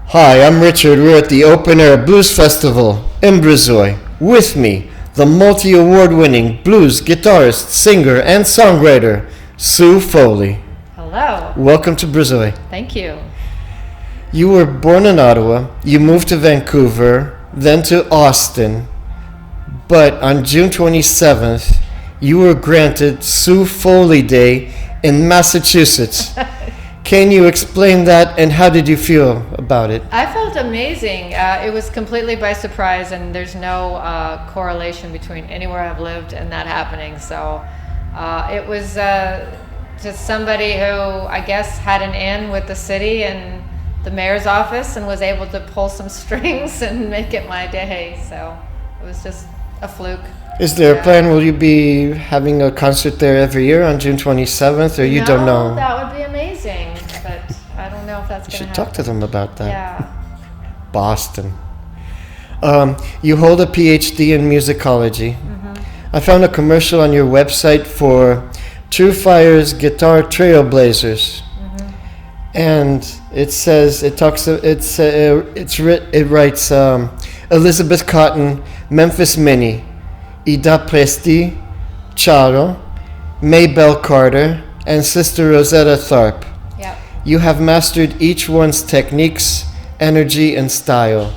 Hi, I'm Richard. We're at the Open Air Blues Festival in Brezoi. With me, the multi-award winning blues guitarist, singer, and songwriter, Sue Foley. Hello. Welcome to Brezoi. Thank you. You were born in Ottawa, you moved to Vancouver, then to Austin, but on June 27th, you were granted Sue Foley Day in Massachusetts. Can you explain that, and how did you feel about it? I felt amazing. It was completely by surprise, and there's no correlation between anywhere I've lived and that happening. So it was just somebody who I guess had an in with the city and the mayor's office and was able to pull some strings and make it my day. So it was just a fluke. Is there a plan? Will you be having a concert there every year on June 27th, or you don't know? No, that would be amazing, but I don't know if that's going to happen. You should talk to them about that. Yeah. Boston. You hold a PhD in musicology. I found a commercial on your website for True Fire's Guitar Trailblazers, and it says it writes Elizabeth Cotton, Memphis Minnie, Ida Presti, Charo, Maybelle Carter, and Sister Rosetta Tharpe. Yep. You have mastered each one's techniques, energy, and style.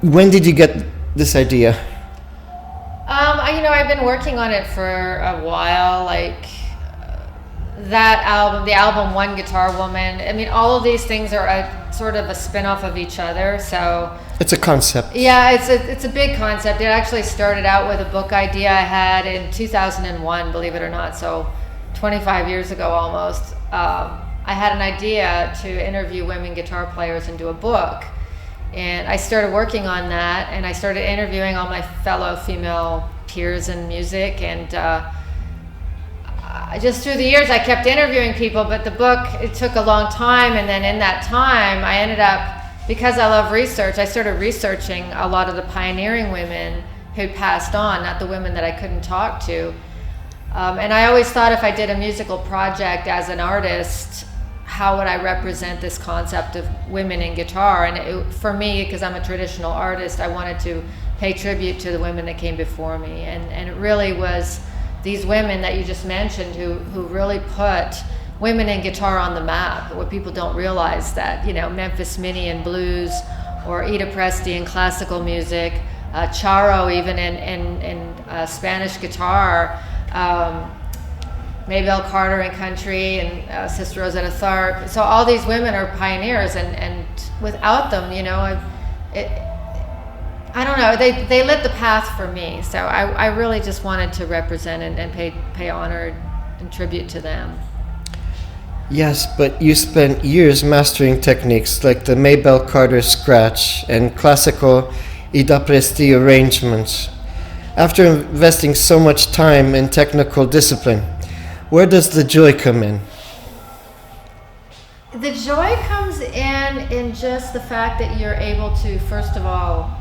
When did you get this idea? I've been working on it for a while, that album, the album One Guitar Woman. I mean, all of these things are a sort of a spin-off of each other, so... It's a concept. Yeah, it's a big concept. It actually started out with a book idea I had in 2001, believe it or not, so 25 years ago almost. I had an idea to interview women guitar players and do a book. And I started working on that, and I started interviewing all my fellow female peers in music, and just through the years I kept interviewing people, but the book, it took a long time, and then in that time I ended up, because I love research, I started researching a lot of the pioneering women who passed on, not the women that I couldn't talk to. And I always thought if I did a musical project as an artist, how would I represent this concept of women in guitar? And for me, because I'm a traditional artist, I wanted to pay tribute to the women that came before me. And it really was these women that you just mentioned who really put women in guitar on the map. What people don't realize that, Memphis Minnie in blues, or Ida Presti in classical music, Charo even in Spanish guitar, Maybelle Carter in country, and Sister Rosetta Tharpe. So all these women are pioneers, and without them, I don't know, they lit the path for me. So I really just wanted to represent and pay honor and tribute to them. Yes, but you spent years mastering techniques like the Maybelle Carter scratch and classical Ida Presti arrangements. After investing so much time in technical discipline, where does the joy come in? The joy comes in just the fact that you're able to, first of all,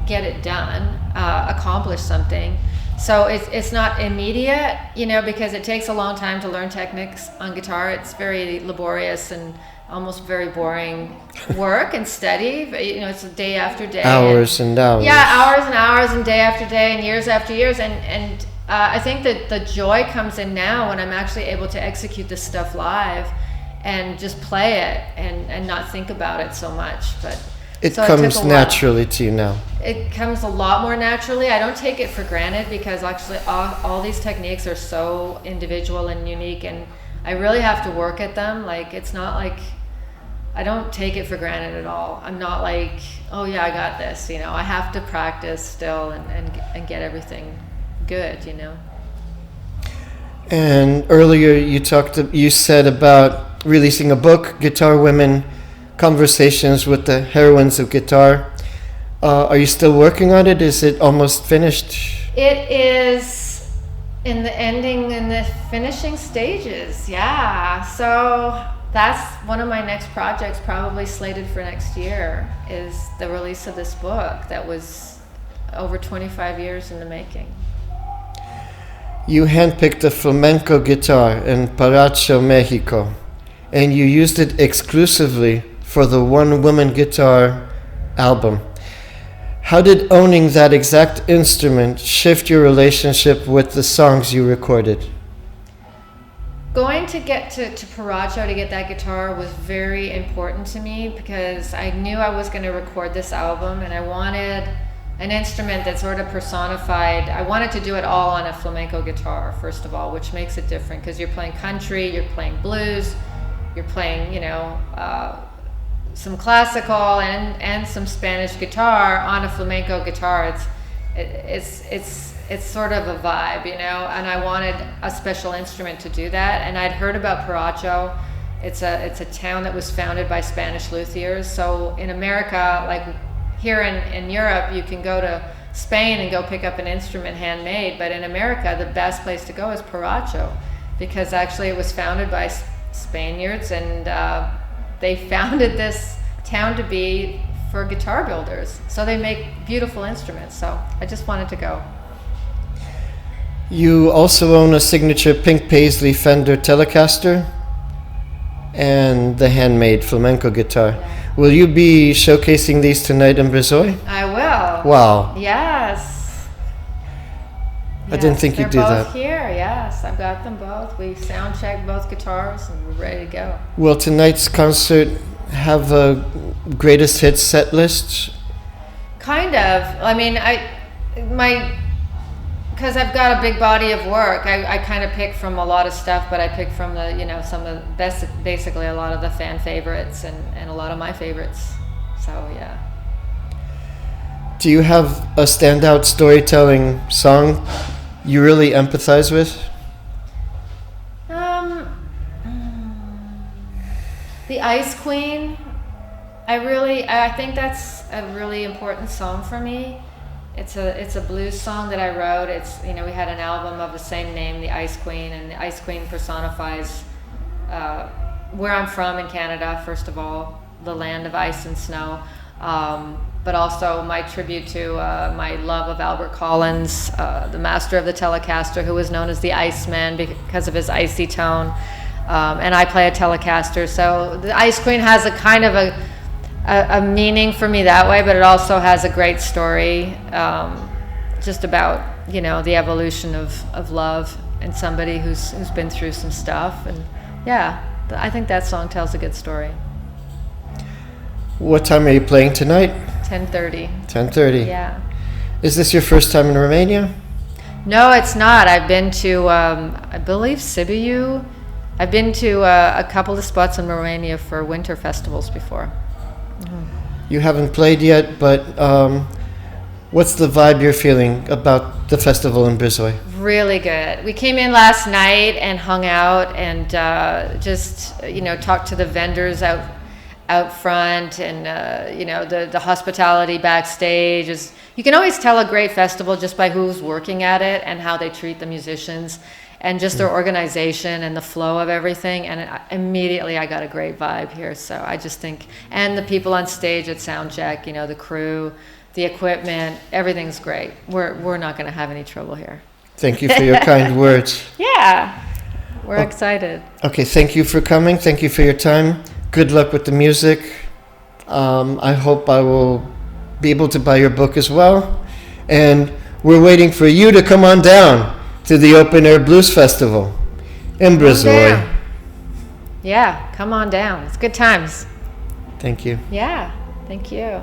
get it done, accomplish something. So it's not immediate, because it takes a long time to learn techniques on guitar. It's very laborious and almost very boring work and study. It's day after day. Hours and hours. Yeah, hours and hours and day after day and years after years. And I think that the joy comes in now when I'm actually able to execute this stuff live and just play it and not think about it so much. But it comes naturally to you now. It comes a lot more naturally. I don't take it for granted, because actually all these techniques are so individual and unique, and I really have to work at them. It's not like I don't take it for granted at all. I'm not like, oh yeah, I got this. I have to practice still and get everything good. And earlier you said about releasing a book, Guitar Women: Conversations with the Heroines of Guitar. Are you still working on it? Is it almost finished? It is in the finishing stages. Yeah. So that's one of my next projects, probably slated for next year, is the release of this book that was over 25 years in the making. You handpicked a flamenco guitar in Paracho, Mexico. and you used it exclusively for the One Woman Guitar album. How did owning that exact instrument shift your relationship with the songs you recorded? Going to get to Brezoi to get that guitar was very important to me because I knew I was going to record this album and I wanted an instrument that sort of personified. I wanted to do it all on a flamenco guitar, first of all, which makes it different because you're playing country, you're playing blues, you're playing, some classical and some Spanish guitar on a flamenco guitar. It's sort of a vibe, and I wanted a special instrument to do that. And I'd heard about Brezoi. It's a town that was founded by Spanish luthiers. So in America, like here in Europe, you can go to Spain and go pick up an instrument handmade. But in America, the best place to go is Brezoi because actually it was founded by Spaniards, and they founded this town to be for guitar builders. So they make beautiful instruments. So I just wanted to go. You also own a signature pink paisley Fender Telecaster and the handmade flamenco guitar. Yeah. Will you be showcasing these tonight in Brezoi? I will. Wow. Yes. I didn't think you'd do that. They're both here, yes. I've got them both. We sound checked both guitars and we're ready to go. Will tonight's concert have a greatest hits set list? Kind of. I mean, because I've got a big body of work, I kind of pick from a lot of stuff, but I pick from the, some of the best, basically a lot of the fan favorites and a lot of my favorites. So, yeah. Do you have a standout storytelling song you really empathize with? The Ice Queen. I think that's a really important song for me. It's a blues song that I wrote. We had an album of the same name, The Ice Queen, and the Ice Queen personifies where I'm from in Canada, first of all, the land of ice and snow, but also my tribute to my love of Albert Collins, the master of the Telecaster, who was known as the Iceman because of his icy tone, and I play a Telecaster, so the Ice Queen has a kind of a meaning for me that way, but it also has a great story, just about the evolution of love and somebody who's been through some stuff, and yeah, I think that song tells a good story. What time are you playing tonight? 10:30. 10:30. Yeah. Is this your first time in Romania? No, it's not. I've been to I believe Sibiu. I've been to a couple of spots in Romania for winter festivals before. You haven't played yet, but what's the vibe you're feeling about the festival in Brezoi? Really good. We came in last night and hung out and just talked to the vendors out front, and the hospitality backstage is. You can always tell a great festival just by who's working at it and how they treat the musicians, and just their organization and the flow of everything. And immediately I got a great vibe here. So I just think, and the people on stage at soundcheck, the crew, the equipment, everything's great. We're not going to have any trouble here. Thank you for your kind words. Yeah, we're excited. Okay, thank you for coming. Thank you for your time. Good luck with the music. I hope I will be able to buy your book as well. And we're waiting for you to come on down to the Open Air Blues Festival in Brezoi. Yeah, come on down. It's good times. Thank you. Yeah, thank you.